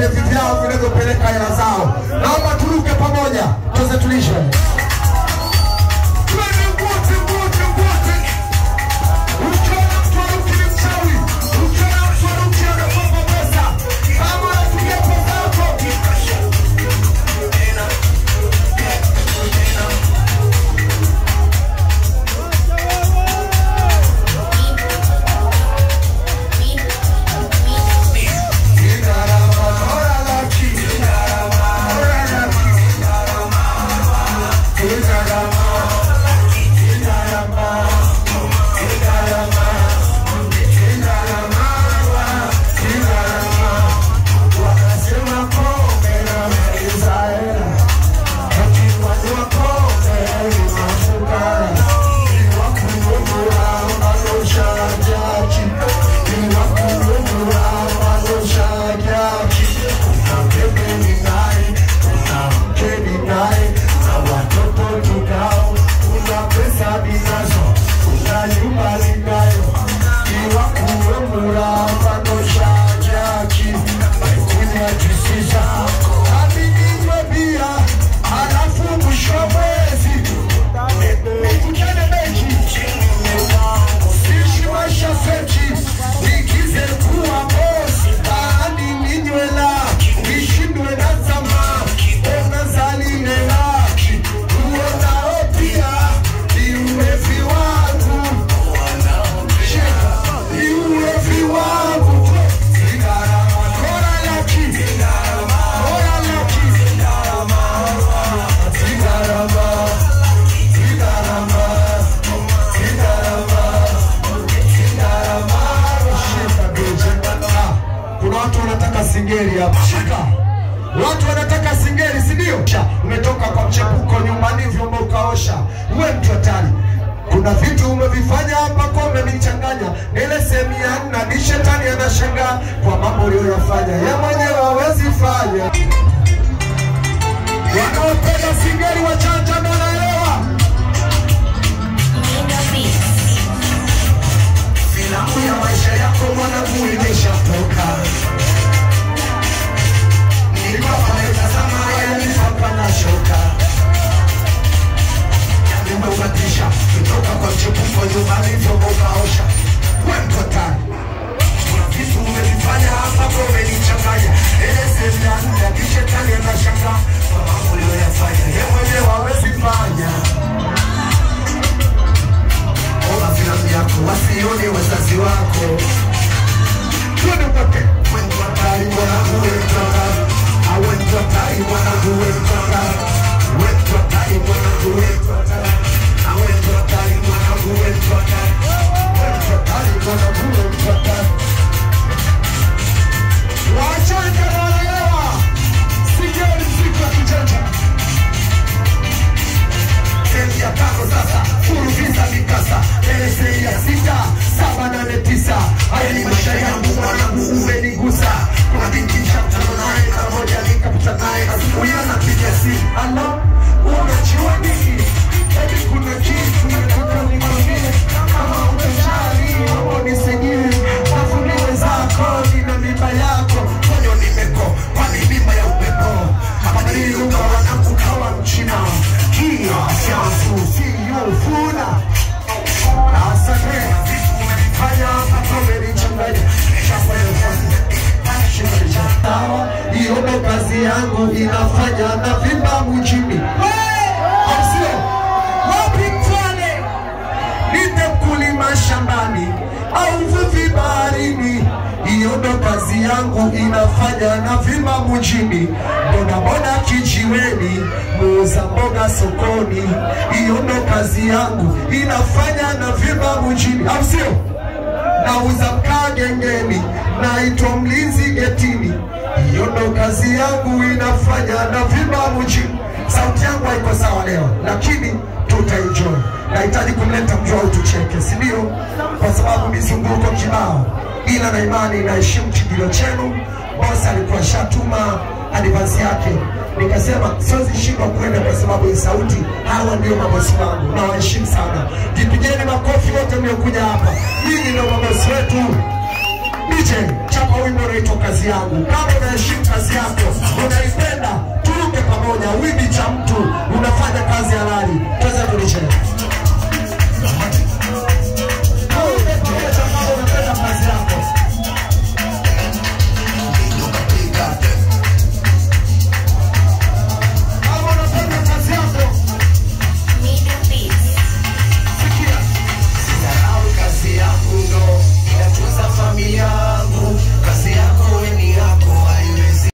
vile vyao vinavyopeleka hela zao. Naomba turuke pamoja, tuweze tulishe. Singeli hapa. Shika. Watu wanataka singeli, si ndio? Umetoka kwa mchepuko nyumbani vyombo ukaosha. Uwe mtu hatari. Kuna vitu umevifanya hapa kwa umenichanganya. Nile sehemu ya nna ni shetani anashangaa kwa mambo uliyoyafanya. Yeye mwenyewe hawezi fanya. Wanaopenda singeli wachanja na wanaelewa. Filamu ya maisha yako mwanangu imeshatoka. Kutoka kwa mchepuko nyumbani vyombo ukaosha. Wewe mtu hatari. Kuna vitu umevifanya hapa kwa umenichanganya. Ile sehemu ya nne ni shetani anashangaa kwa mambo uliyoyafanya. Yeye mwenyewe hawezi fanya. Omba filamu yako wasione wazazi wako. Twende pote. Wewe mtu hatari mwanangu, wewe mtu hatari. Wewe mtu hatari mwanangu, wewe mtu hatari. Wewe mtu hatari mwanangu, wewe mtu hatari. Haya ni maisha yangu mwanangu, umenigusa. Kuna binti mshatano naye kamoja nikapita naye asubuhi anapiga simu. Hello, unajua nini? Hebi kuna kitu nataka nikwambie. Kama utajali mambo nisaidie. Tafunie zako nina mimba yako. Moyo nimeko kwani mimba ya upepo. Habari lunga wanangu kawa mchina. Kia siansu siyo funa. Asante. Haya hapa umenichanganya. Hiyo ndo kazi yangu inafanya na vimba mjini. Sio wapi mfane nite kulima shambani au vuvi baharini. Hiyo ndo kazi yangu inafanya na vimba mjini. Boda kijiweni, muuza mboga sokoni. Hiyo ndo kazi yangu inafanya na vimba mjini. Au sio? Nauza mkaa gengeni, naitwa mlinzi getini. Hiyo ndo kazi yangu inafanya na vimba mjini. Sauti yangu haiko sawa leo, lakini tutaenjoy. Nahitaji kumleta mjua utucheke, si ndio? Kwa sababu mizunguko kibao. Ila na imani na heshimu kijilo chenu. Boss alikuwa shatuma advance yake. Nikasema siwezi shindwa kwenda kwa sababu ya sauti. Hawa ndio mabosi wangu na waheshimu sana. Jipigeni makofi wote mliokuja hapa. Hii ndio mabosi wetu. DJ, chapa wimbo unaitwa kazi yangu. Kama unaheshimu kazi